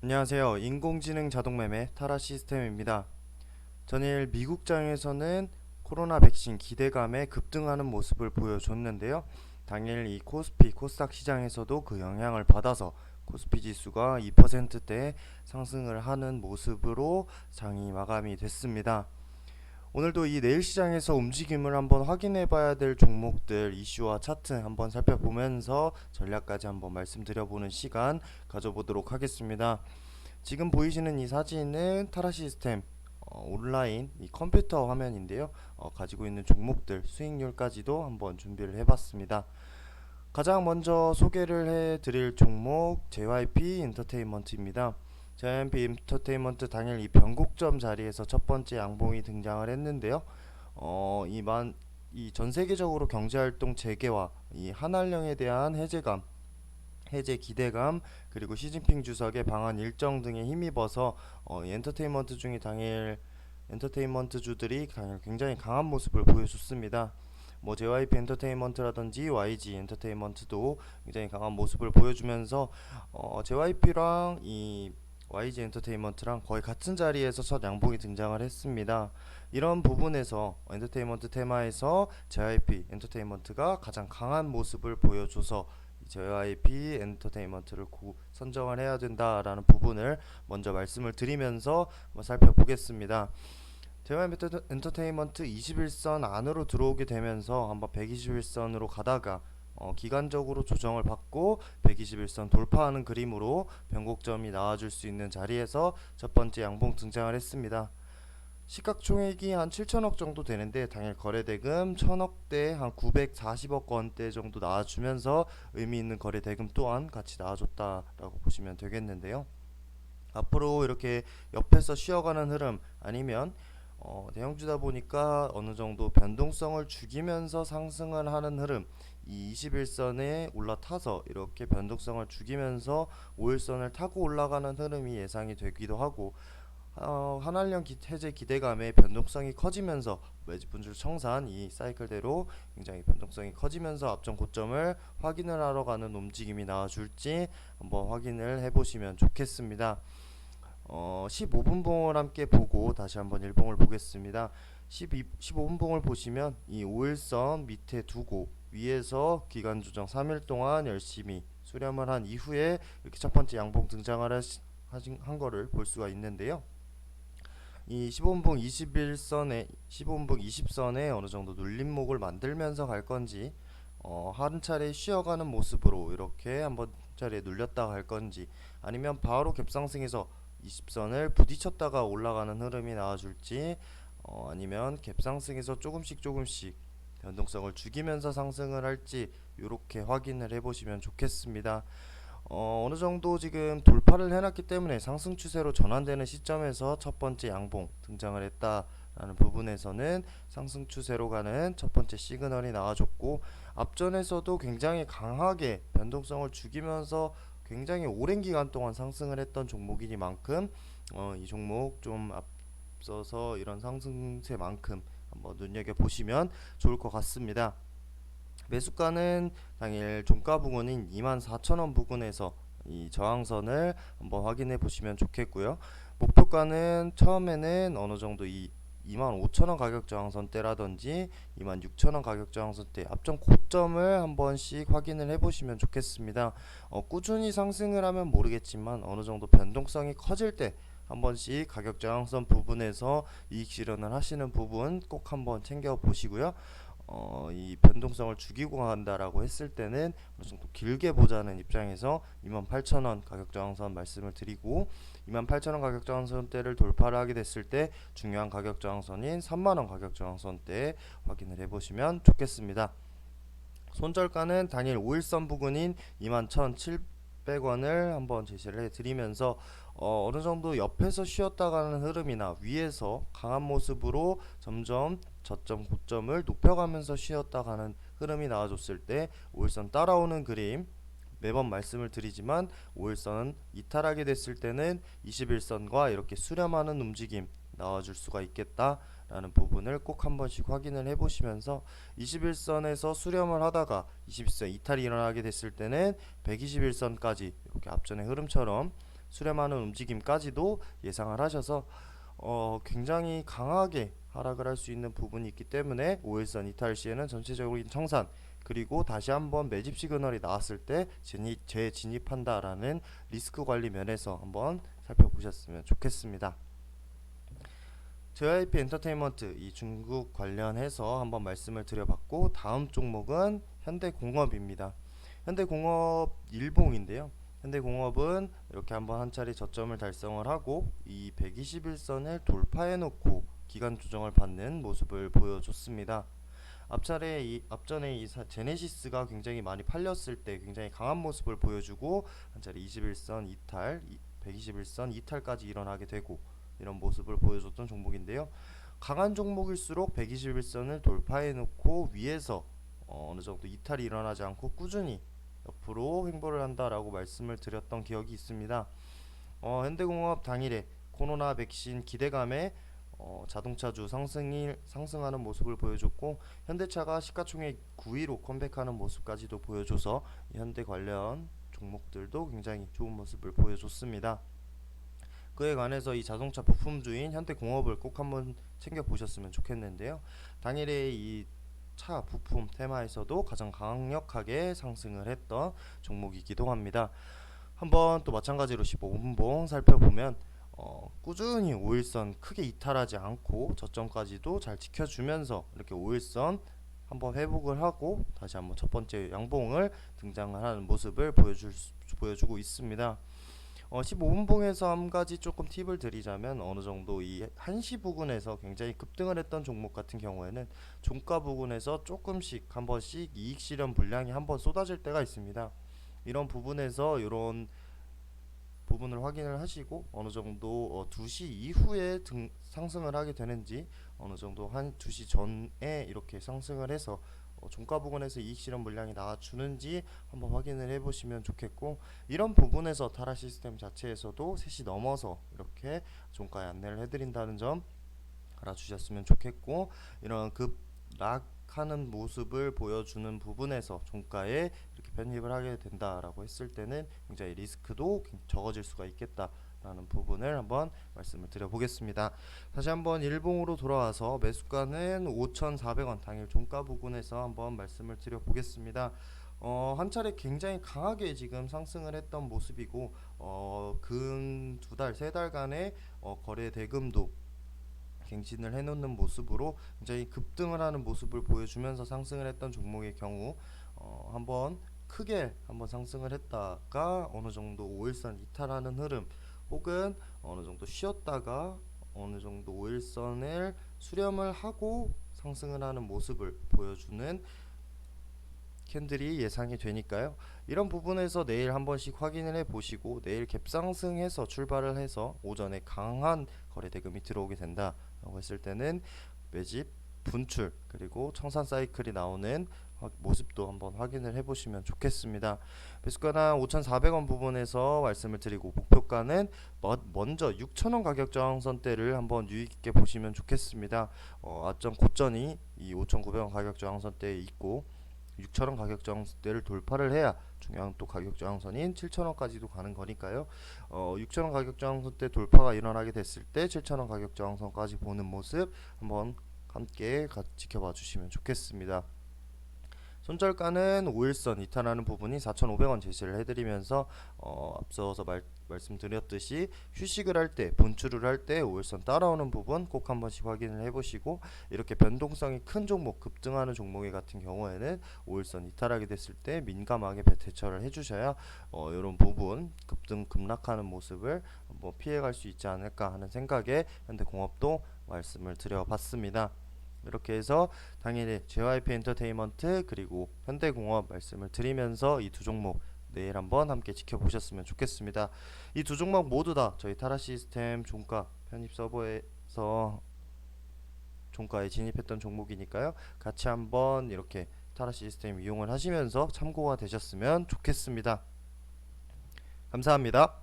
안녕하세요. 인공지능 자동매매 타라 시스템입니다. 전일 미국장에서는 코로나 백신 기대감에 급등하는 모습을 보여줬는데요. 당일 이 코스피, 코스닥 시장에서도 그 영향을 받아서 코스피 지수가 2%대 상승을 하는 모습으로 장이 마감이 됐습니다. 오늘도 이 내일 시장에서 움직임을 한번 확인해 봐야 될 종목들 이슈와 차트 한번 살펴보면서 전략까지 한번 말씀드려보는 시간 가져보도록 하겠습니다. 지금 보이시는 이 사진은 타라 시스템 온라인 이 컴퓨터 화면인데요. 가지고 있는 종목들 수익률까지도 한번 준비를 해봤습니다. 가장 먼저 소개를 해드릴 종목 JYP 엔터테인먼트입니다. JYP 엔터테인먼트 당일 이 변곡점 자리에서 첫 번째 양봉이 등장을 했는데요. 이 전 세계적으로 경제활동 재개와 이 한한령에 대한 해제 기대감 그리고 시진핑 주석의 방한 일정 등에 힘입어서 이 엔터테인먼트 중에 당일 엔터테인먼트주들이 당일 굉장히 강한 모습을 보여줬습니다. 뭐 JYP 엔터테인먼트라든지 YG 엔터테인먼트도 굉장히 강한 모습을 보여주면서 JYP랑 이 YG 엔터테인먼트랑 거의 같은 자리에서 첫 양봉이 등장을 했습니다. 이런 부분에서 엔터테인먼트 테마에서 JYP 엔터테인먼트가 가장 강한 모습을 보여줘서 JYP 엔터테인먼트를 선정을 해야 된다라는 부분을 먼저 말씀을 드리면서 한번 살펴보겠습니다. JYP 엔터테인먼트 21선 안으로 들어오게 되면서 한번 121선으로 가다가 기간적으로 조정을 받고 121선 돌파하는 그림으로 변곡점이 나와줄 수 있는 자리에서 첫 번째 양봉 등장을 했습니다. 시가총액이 한 7천억 정도 되는데 당일 거래대금 1000억대 한 940억 원대 정도 나와주면서 의미 있는 거래대금 또한 같이 나와줬다라고 보시면 되겠는데요. 앞으로 이렇게 옆에서 쉬어가는 흐름 아니면 대형주다 보니까 어느 정도 변동성을 죽이면서 상승을 하는 흐름 이 21선에 올라타서 이렇게 변동성을 죽이면서 5일선을 타고 올라가는 흐름이 예상이 되기도 하고 한한령 해제 기대감의 변동성이 커지면서 매집분출 청산 이 사이클대로 굉장히 변동성이 커지면서 앞전 고점을 확인을 하러 가는 움직임이 나와줄지 한번 확인을 해보시면 좋겠습니다. 15분봉을 함께 보고 다시 한번 일봉을 보겠습니다. 15분봉을 보시면 이 5일선 밑에 두고 위에서 기간 조정 3일 동안 열심히 수렴을 한 이후에 이렇게 첫 번째 양봉 등장을 한 거를 볼 수가 있는데요. 이 15분봉 21선에 15분봉 20선에 어느 정도 눌림목을 만들면서 갈 건지 한 차례 쉬어가는 모습으로 이렇게 한번 차례 눌렸다가 갈 건지 아니면 바로 갭상승해서 20선을 부딪혔다가 올라가는 흐름이 나와줄지 아니면 갭상승에서 조금씩 변동성을 죽이면서 상승을 할지 이렇게 확인을 해보시면 좋겠습니다. 어느 정도 지금 돌파를 해놨기 때문에 상승 추세로 전환되는 시점에서 첫 번째 양봉 등장을 했다라는 부분에서는 상승 추세로 가는 첫 번째 시그널이 나와줬고 앞전에서도 굉장히 강하게 변동성을 죽이면서 굉장히 오랜 기간 동안 상승을 했던 종목이니만큼 이 종목 좀 앞서서 이런 상승세만큼 한번 눈여겨보시면 좋을 것 같습니다. 매수가는 당일 종가 부근인 24,000원 부근에서 이 저항선을 한번 확인해 보시면 좋겠고요. 목표가는 처음에는 어느 정도 이 25,000원 가격 저항선대라든지 26,000원 가격 저항선대 앞전 고점을 한 번씩 확인을 해보시면 좋겠습니다. 꾸준히 상승을 하면 모르겠지만 어느 정도 변동성이 커질 때 한 번씩 가격 저항선 부분에서 이익 실현을 하시는 부분 꼭 한번 챙겨 보시고요. 이 변동성을 죽이고 간다라고 했을 때는 어느 정도 길게 보자는 입장에서 28,000원 가격 저항선 말씀을 드리고 28,000원 가격 저항선대를 돌파를 하게 됐을 때 중요한 가격 저항선인 3만원 가격 저항선대 확인을 해보시면 좋겠습니다. 손절가는 당일 5일선 부근인 21,700원을 한번 제시를 해드리면서 어느 정도 옆에서 쉬었다가는 흐름이나 위에서 강한 모습으로 점점 저점 고점을 높여가면서 쉬었다가는 흐름이 나와줬을 때 5일선 따라오는 그림 매번 말씀을 드리지만 5일선은 이탈하게 됐을 때는 21선과 이렇게 수렴하는 움직임 나와줄 수가 있겠다 라는 부분을 꼭 한 번씩 확인을 해보시면서 21선에서 수렴을 하다가 21선 이탈이 일어나게 됐을 때는 121선까지 이렇게 앞전의 흐름처럼 수렴하는 움직임까지도 예상을 하셔서 굉장히 강하게 하락을 할 수 있는 부분이 있기 때문에 5일선 이탈 시에는 전체적인 청산 그리고 다시 한번 매집 시그널이 나왔을 때 재진입한다라는 리스크 관리 면에서 한번 살펴보셨으면 좋겠습니다. JYP 엔터테인먼트 이 중국 관련해서 한번 말씀을 드려봤고, 다음 종목은 현대공업입니다. 현대공업 일봉인데요. 현대공업은 이렇게 한번 한 차례 저점을 달성을 하고 이 121선을 돌파해 놓고 기간 조정을 받는 모습을 보여줬습니다. 앞전에 이 제네시스가 굉장히 많이 팔렸을 때 굉장히 강한 모습을 보여주고 한 차례 21선 이탈, 121선 이탈까지 일어나게 되고 이런 모습을 보여줬던 종목인데요. 강한 종목일수록 121선을 돌파해 놓고 위에서 어느 정도 이탈이 일어나지 않고 꾸준히 옆으로 횡보를 한다라고 말씀을 드렸던 기억이 있습니다. 현대공업 당일에 코로나 백신 기대감에 자동차주 상승하는 모습을 보여줬고, 현대차가 시가총액 9위로 컴백하는 모습까지도 보여줘서 현대 관련 종목들도 굉장히 좋은 모습을 보여줬습니다. 그에 관해서 이 자동차 부품주인 현대공업을 꼭 한번 챙겨보셨으면 좋겠는데요. 당일에 이 차 부품 테마에서도 가장 강력하게 상승을 했던 종목이기도 합니다. 한번 또 마찬가지로 15분봉 살펴보면 꾸준히 5일선 크게 이탈하지 않고 저점까지도 잘 지켜주면서 이렇게 5일선 한번 회복을 하고 다시 한번 첫 번째 양봉을 등장을 하는 모습을 보여주고 있습니다. 15분봉에서 한 가지 조금 팁을 드리자면, 어느 정도 이 1시 부근에서 굉장히 급등을 했던 종목 같은 경우에는 종가 부근에서 조금씩 한 번씩 이익 실현 물량이 한번 쏟아질 때가 있습니다. 이런 부분에서 이런 부분을 확인을 하시고 어느 정도 2시 이후에 상승을 하게 되는지, 어느 정도 한 2시 전에 이렇게 상승을 해서 종가 부근에서 이익 실현 물량이 나와주는지 한번 확인을 해보시면 좋겠고, 이런 부분에서 타라 시스템 자체에서도 3시 넘어서 이렇게 종가에 안내를 해드린다는 점 알아주셨으면 좋겠고, 이런 급락하는 모습을 보여주는 부분에서 종가에 이렇게 편입을 하게 된다라고 했을 때는 굉장히 리스크도 적어질 수가 있겠다 라는 부분을 한번 말씀을 드려보겠습니다. 다시 한번 일봉으로 돌아와서 매수가는 5,400원 당일 종가 부근에서 한번 말씀을 드려보겠습니다. 한 차례 굉장히 강하게 지금 상승을 했던 모습이고, 근 2달, 3달간의 거래 대금도 갱신을 해놓는 모습으로 굉장히 급등을 하는 모습을 보여주면서 상승을 했던 종목의 경우 한번 크게 한번 상승을 했다가 어느 정도 5일선 이탈하는 흐름, 혹은 어느 정도 쉬었다가 어느 정도 5일선을 수렴을 하고 상승을 하는 모습을 보여주는 캔들이 예상이 되니까요. 이런 부분에서 내일 한 번씩 확인을 해 보시고, 내일 갭상승해서 출발을 해서 오전에 강한 거래 대금이 들어오게 된다 라고 했을 때는 매집, 분출, 그리고 청산 사이클이 나오는 모습도 한번 확인을 해보시면 좋겠습니다. 매수가는 5,400원 부분에서 말씀을 드리고, 목표가는 먼저 6,000원 가격 저항선대를 한번 유의깊게 보시면 좋겠습니다. 아점 고점이 이 5,900원 가격 저항선대에 있고 6,000원 가격 저항선대를 돌파를 해야 중요한 또 가격 저항선인 7,000원까지도 가는 거니까요. 6,000원 가격 저항선대 돌파가 일어나게 됐을 때 7,000원 가격 저항선까지 보는 모습 한번 함께 지켜봐 주시면 좋겠습니다. 손절가는 5일선 이탈하는 부분이 4,500원 제시를 해드리면서 앞서서 말씀드렸듯이 휴식을 할 때, 분출을 할 때 5일선 따라오는 부분 꼭 한 번씩 확인을 해보시고, 이렇게 변동성이 큰 종목, 급등하는 종목의 같은 경우에는 5일선 이탈하게 됐을 때 민감하게 대처를 해주셔야 이런 부분 급락하는 모습을 한번 피해갈 수 있지 않을까 하는 생각에 현대공업도 말씀을 드려봤습니다. 이렇게 해서 당일에 JYP 엔터테인먼트 그리고 현대공업 말씀을 드리면서 이 두 종목 내일 한번 함께 지켜보셨으면 좋겠습니다. 이 두 종목 모두 다 저희 타라 시스템 종가 편입 서버에서 종가에 진입했던 종목이니까요. 같이 한번 이렇게 타라 시스템 이용을 하시면서 참고가 되셨으면 좋겠습니다. 감사합니다.